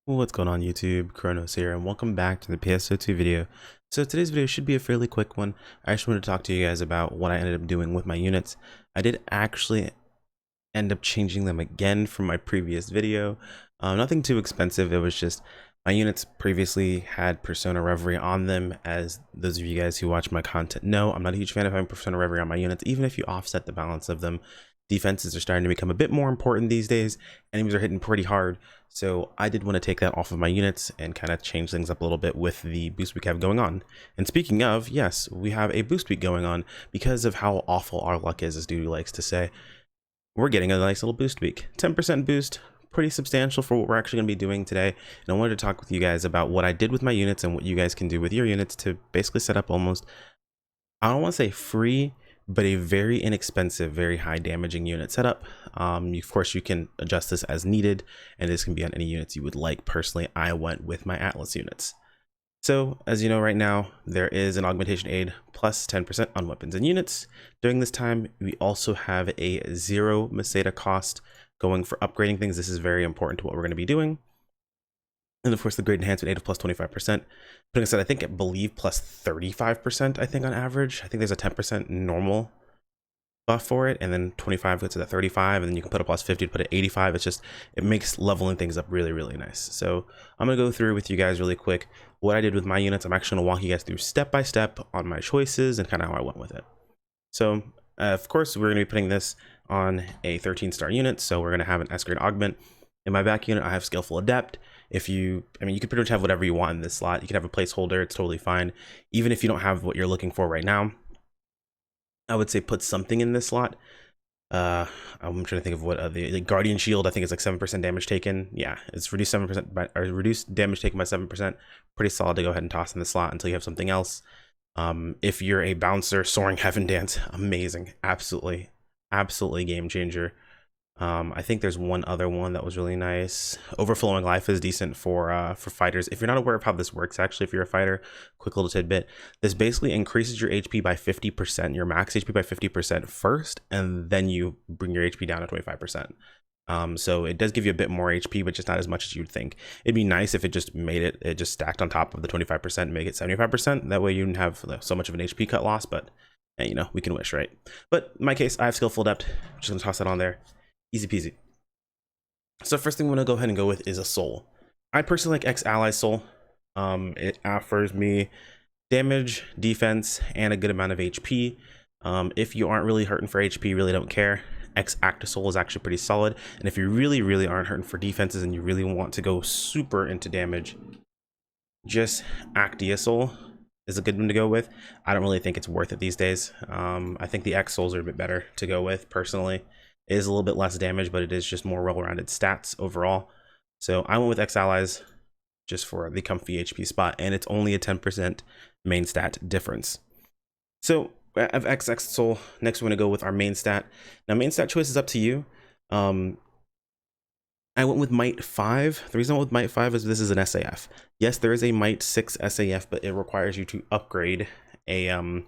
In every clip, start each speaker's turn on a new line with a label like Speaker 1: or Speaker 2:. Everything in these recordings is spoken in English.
Speaker 1: What's going on YouTube? Chronos here and welcome back to the PSO2 video. So today's video should be a fairly quick one. I just wanted to talk to you guys about what I ended up doing with my units. I did actually end up changing them again from my previous video. Nothing too expensive, it was just my units previously had Persona Reverie on them. As those of you guys who watch my content know, I'm not a huge fan of having Persona Reverie on my units, even if you offset the balance of them. Defenses are starting to become a bit more important these days. Enemies are hitting pretty hard. So I did want to take that off of my units and kind of change things up a little bit with the boost week have going on. And speaking of, yes, we have a boost week going on because of how awful our luck is, as Duty likes to say. We're getting a nice little boost week. 10% boost, pretty substantial for what we're actually going to be doing today. And I wanted to talk with you guys about what I did with my units and what you guys can do with your units to basically set up almost, I don't want to say free, but a very inexpensive, very high damaging unit setup. Of course, you can adjust this as needed, and this can be on any units you would like. Personally, I went with my Atlas units. So, as you know, right now, there is an augmentation aid plus 10% on weapons and units. During this time, we also have a 0 Meseta cost going for upgrading things. This is very important to what we're going to be doing. And of course, the grade enhancement aid of plus 25%. Putting aside, I believe plus 35%, I think on average. I think there's a 10% normal buff for it, and then 25 gets to the 35, and then you can put a plus 50 to put it 85. It's just, it makes leveling things up really, really nice. So I'm gonna go through with you guys really quick what I did with my units. I'm actually gonna walk you guys through step by step on my choices and kind of how I went with it. So of course, we're gonna be putting this on a 13-star unit. So we're gonna have an S grade augment. In my back unit, I have Skillful Adept. You could pretty much have whatever you want in this slot. You can have a placeholder, it's totally fine. Even if you don't have what you're looking for right now, I would say put something in this slot. I'm trying to think of what the Guardian Shield, I think it's like 7% damage taken. Yeah, it's reduced 7% by, or reduced damage taken by 7%. Pretty solid to go ahead and toss in the slot until you have something else. If you're a bouncer, Soaring Heaven Dance, amazing, absolutely game changer. I think there's one other one that was really nice. Overflowing Life is decent for fighters. If you're not aware of how this works, actually, if you're a fighter, quick little tidbit, this basically increases your HP by 50%, your max HP by 50% first, and then you bring your HP down to 25%. So it does give you a bit more HP, but just not as much as you'd think. It'd be nice if it just made it just stacked on top of the 25% and make it 75%. That way you didn't have so much of an HP cut loss, but you know, we can wish, right? But in my case, I have Skillful Adept. I'm just gonna toss that on there. Easy peasy. So first thing I'm gonna go ahead and go with is a soul. I personally like X-Ally's soul. It offers me damage, defense, and a good amount of HP. If you aren't really hurting for HP, really don't care, X-Acta soul is actually pretty solid. And if you really aren't hurting for defenses and you really want to go super into damage, just Actia soul is a good one to go with. I don't really think it's worth it these days. I think the X souls are a bit better to go with personally. It is a little bit less damage, but it is just more well-rounded stats overall. So I went with X-Allies just for the comfy HP spot, and it's only a 10% main stat difference. So I have XX Soul. Next, we're going to go with our main stat. Now, main stat choice is up to you. I went with Might 5. The reason I went with Might 5 is this is an SAF. Yes, there is a Might 6 SAF, but it requires you to upgrade a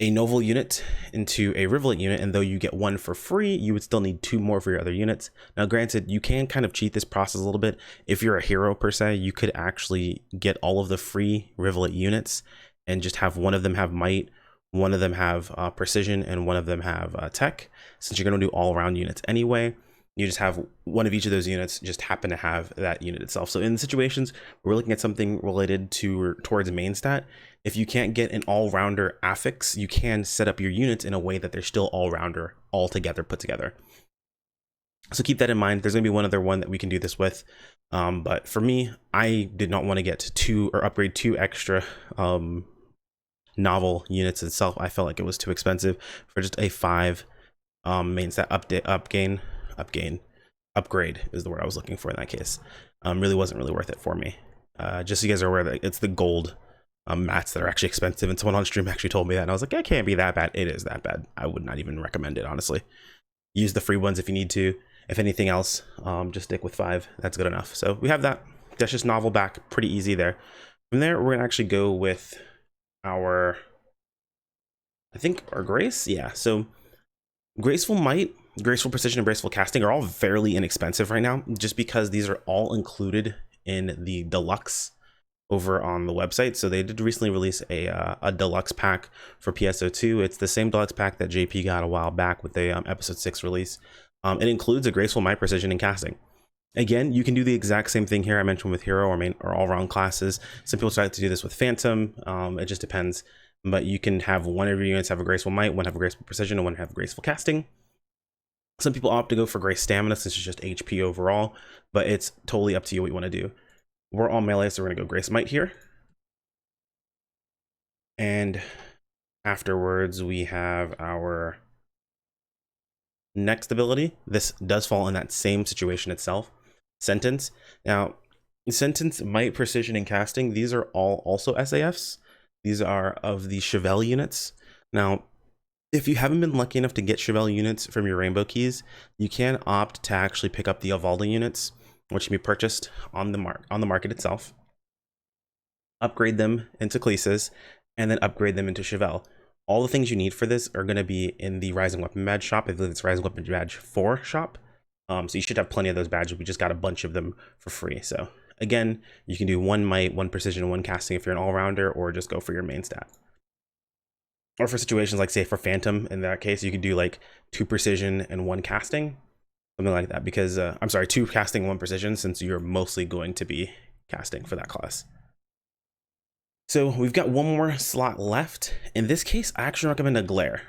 Speaker 1: Novel unit into a Rivulet unit, and though you get one for free, you would still need 2 more for your other units. Now granted, you can kind of cheat this process a little bit. If you're a hero per se, you could actually get all of the free Rivulet units and just have one of them have Might, one of them have Precision, and one of them have Tech. Since you're going to do all-around units anyway, you just have one of each of those units just happen to have that unit itself. So in situations we're looking at something related towards main stat, if you can't get an all-rounder affix, you can set up your units in a way that they're still all-rounder all together put together. So keep that in mind. There's gonna be one other one that we can do this with, but for me, I did not want to get 2 or upgrade 2 extra novel units itself. I felt like it was too expensive for just a 5 main stat upgrade is the word I was looking for in that case. Really wasn't really worth it for me. Just so you guys are aware that it's the gold mats that are actually expensive, and someone on stream actually told me that, and I was like, it can't be that bad. It is that bad. I would not even recommend it, honestly. Use the free ones if you need to. If anything else, just stick with 5. That's good enough. So we have that. That's just novel back, pretty easy there. From there, we're gonna actually go with our, I think our Grace. Yeah, so Graceful Might, graceful precision and graceful casting are all fairly inexpensive right now, just because these are all included in the deluxe over on the website. So they did recently release a deluxe pack for PSO2. It's the same deluxe pack that JP got a while back with the episode 6 release. It includes a graceful might, precision, and casting. Again, you can do the exact same thing here I mentioned with hero or main or all-round classes. Some people try to do this with phantom. It just depends. But you can have one of your units have a graceful might, one have a graceful precision, and one have graceful casting. Some people opt to go for grace stamina since it's just HP overall, but it's totally up to you what you want to do. We're all melee, so we're gonna go grace might here. And afterwards, we have our next ability. This does fall in that same situation itself. Sentence. Now, sentence, might, precision, and casting, these are all also SAFs. These are of the Chevelle units. Now, if you haven't been lucky enough to get Chevelle units from your rainbow keys, you can opt to actually pick up the Avalda units, which can be purchased on the market itself. Upgrade them into Cleeses, and then upgrade them into Chevelle. All the things you need for this are going to be in the Rising Weapon Badge shop. I believe it's Rising Weapon Badge 4 shop. So you should have plenty of those badges. We just got a bunch of them for free. So again, you can do one might, one precision, and one casting if you're an all-rounder, or just go for your main stat. Or for situations like, say, for Phantom, in that case, you could do like 2 precision and 1 casting, something like that. Because I'm sorry, 2 casting, 1 precision, since you're mostly going to be casting for that class. So we've got one more slot left. In this case, I actually recommend a glare.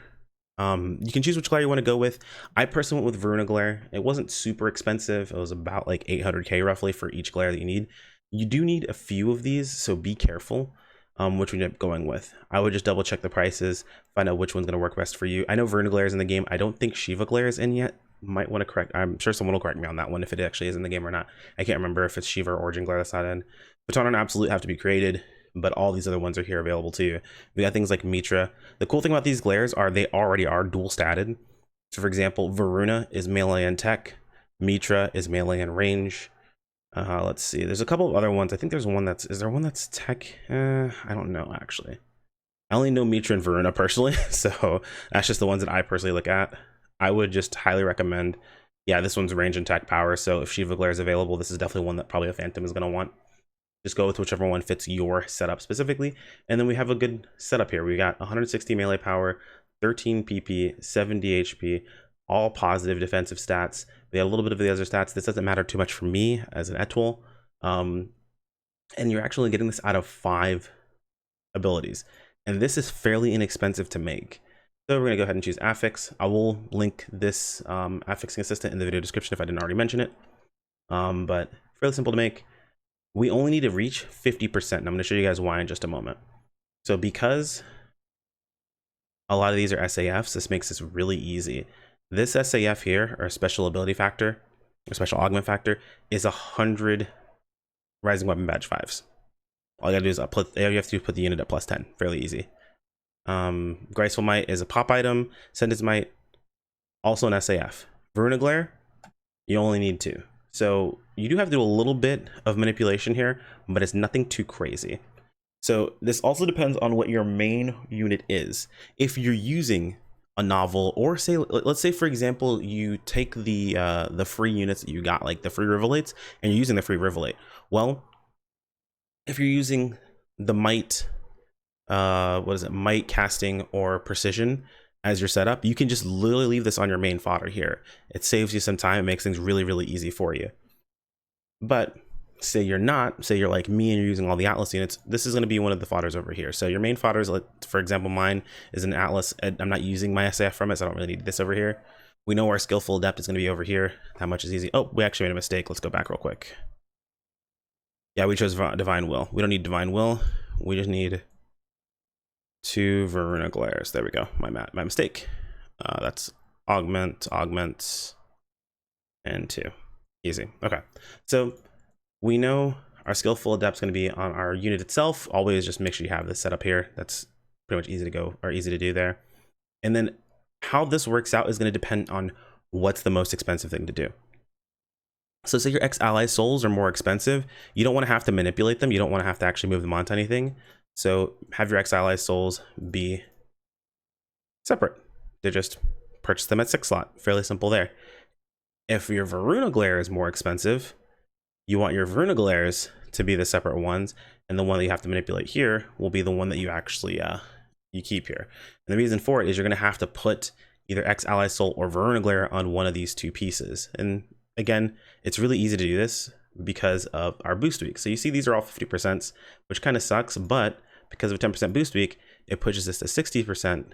Speaker 1: You can choose which glare you want to go with. I personally went with Veruna glare. It wasn't super expensive. It was about like 800k roughly for each glare that you need. You do need a few of these, so be careful which one you end up going with. I would just double check the prices, find out which one's going to work best for you. I know Veruna glare is in the game. I don't think Shiva glare is in yet. Might want to correct. I'm sure someone will correct me on that one if it actually is in the game or not. I can't remember if it's Shiva or Origin glare that's not in. Baton and Absolute have to be created, but all these other ones are here available to you. We got things like Mitra. The cool thing about these glares are they already are dual statted. So for example, Veruna is melee and tech. Mitra is melee and range. Let's see. There's a couple of other ones. I think there's one that's, is there one that's tech? I don't know actually. I only know Mitra and Veruna personally, so that's just the ones that I personally look at. I would just highly recommend, yeah, this one's range and tech power. So if Shiva glare is available, this is definitely one that probably a Phantom is going to want. Just go with whichever one fits your setup specifically. And then we have a good setup here. We got 160 melee power, 13 PP, 70 HP, all positive defensive stats. We got a little bit of the other stats. This doesn't matter too much for me as an Etul. And you're actually getting this out of 5 abilities. And this is fairly inexpensive to make. So we're going to go ahead and choose Affix. I will link this affixing assistant in the video description if I didn't already mention it. But fairly simple to make. We only need to reach 50%, and I'm going to show you guys why in just a moment. So because a lot of these are SAFs, this makes this really easy. This SAF here, or special ability factor, or special augment factor, is 100 Rising Weapon Badge 5s. All you gotta do is all you have to do is put the unit at +10. Fairly easy. Graceful Might is a pop item. Sentence Might, also an SAF. Veruna Glare, you only need 2. So you do have to do a little bit of manipulation here, but it's nothing too crazy. So this also depends on what your main unit is. If you're using a novel, or say, let's say for example, you take the free units that you got, like the free Rivelates, and you're using the free Rivelate. Well, if you're using the might, might, casting, or precision as your setup, you can just literally leave this on your main fodder here. It saves you some time. It makes things really, really easy for you. But say you're not, say you're like me and you're using all the Atlas units, this is going to be one of the fodders over here. So your main fodders, like for example, mine is an Atlas. I'm not using my SAF from it, so I don't really need this over here. We know our Skillful Adept is going to be over here. How much is easy? Oh, we actually made a mistake. Let's go back real quick. Yeah, we chose Divine Will. We don't need Divine Will. We just need 2 Veruna Glares. There we go. My mistake. That's augment, and 2. Easy. Okay. So we know our Skillful Adept is going to be on our unit itself. Always just make sure you have this set up here. That's pretty much easy to go, or easy to do there. And then how this works out is going to depend on what's the most expensive thing to do. So say your ex-ally souls are more expensive. You don't want to have to manipulate them. You don't want to have to actually move them onto anything. So have your ex-ally souls be separate. They're just purchase them at 6 slot. Fairly simple there. If your Varuna Glare is more expensive, you want your Varuna Glares to be the separate ones, and the one that you have to manipulate here will be the one that you actually you keep here. And the reason for it is you're going to have to put either X Ally Soul or Varuna Glare on one of these two pieces. And again, it's really easy to do this because of our boost week. So you see these are all 50%, which kind of sucks, but because of a 10% boost week, it pushes this to 60%.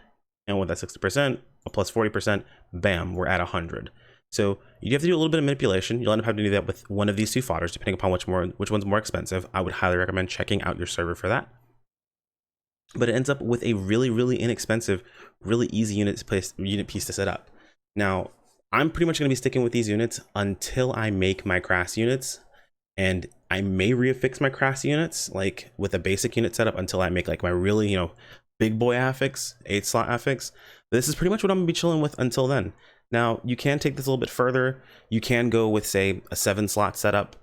Speaker 1: And with that 60%, a plus 40%, bam, we're at 100. So you have to do a little bit of manipulation. You'll end up having to do that with one of these two fodders, depending upon which one's more expensive. I would highly recommend checking out your server for that. But it ends up with a really, really inexpensive, really easy unit piece to set up. Now, I'm pretty much going to be sticking with these units until I make my Crass units, and I may reaffix my Crass units like with a basic unit setup until I make like my really, you know, big boy affix, 8 slot affix. This is pretty much what I'm gonna be chilling with until then. Now, you can take this a little bit further. You can go with, say, a 7 slot setup.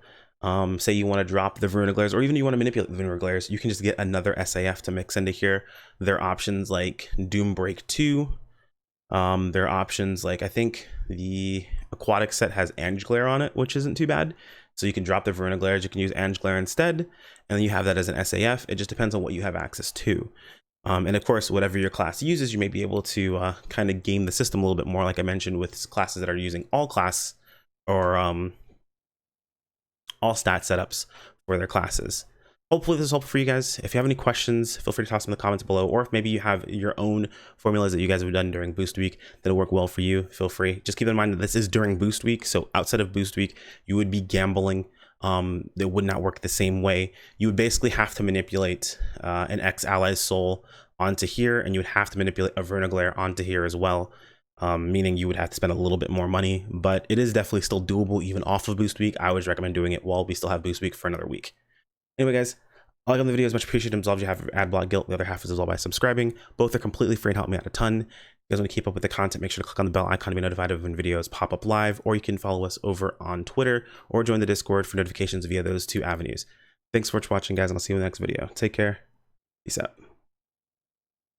Speaker 1: Say you want to drop the Varuna Glares, or even you want to manipulate the Varuna Glares, you can just get another SAF to mix into here. There are options like Doom Break 2. There are options like, I think the Aquatic set has Ange Glare on it, which isn't too bad. So you can drop the Varuna Glares, you can use Ange Glare instead, and then you have that as an SAF. It just depends on what you have access to. And of course, whatever your class uses, you may be able to kind of game the system a little bit more, like I mentioned, with classes that are using all class or all stat setups for their classes. Hopefully this is helpful for you guys. If you have any questions, feel free to toss them in the comments below, or if maybe you have your own formulas that you guys have done during boost week that'll work well for you, feel free. Just keep in mind that this is during boost week, so outside of boost week, you would be gambling. It would not work the same way. You would basically have to manipulate an X Ally's Soul onto here, and you would have to manipulate a Varuna Glare onto here as well, meaning you would have to spend a little bit more money, but it is definitely still doable even off of boost week. I always recommend doing it while we still have boost week for another week. Anyway, guys, I like on the video is much appreciated. Absolve you have your ad block guilt. The other half is all by subscribing. Both are completely free and help me out a ton. If you guys want to keep up with the content, make sure to click on the bell icon to be notified of when videos pop up live, or you can follow us over on Twitter or join the Discord for notifications via those two avenues. Thanks so much for watching, guys, and I'll see you in the next video. Take care. Peace out.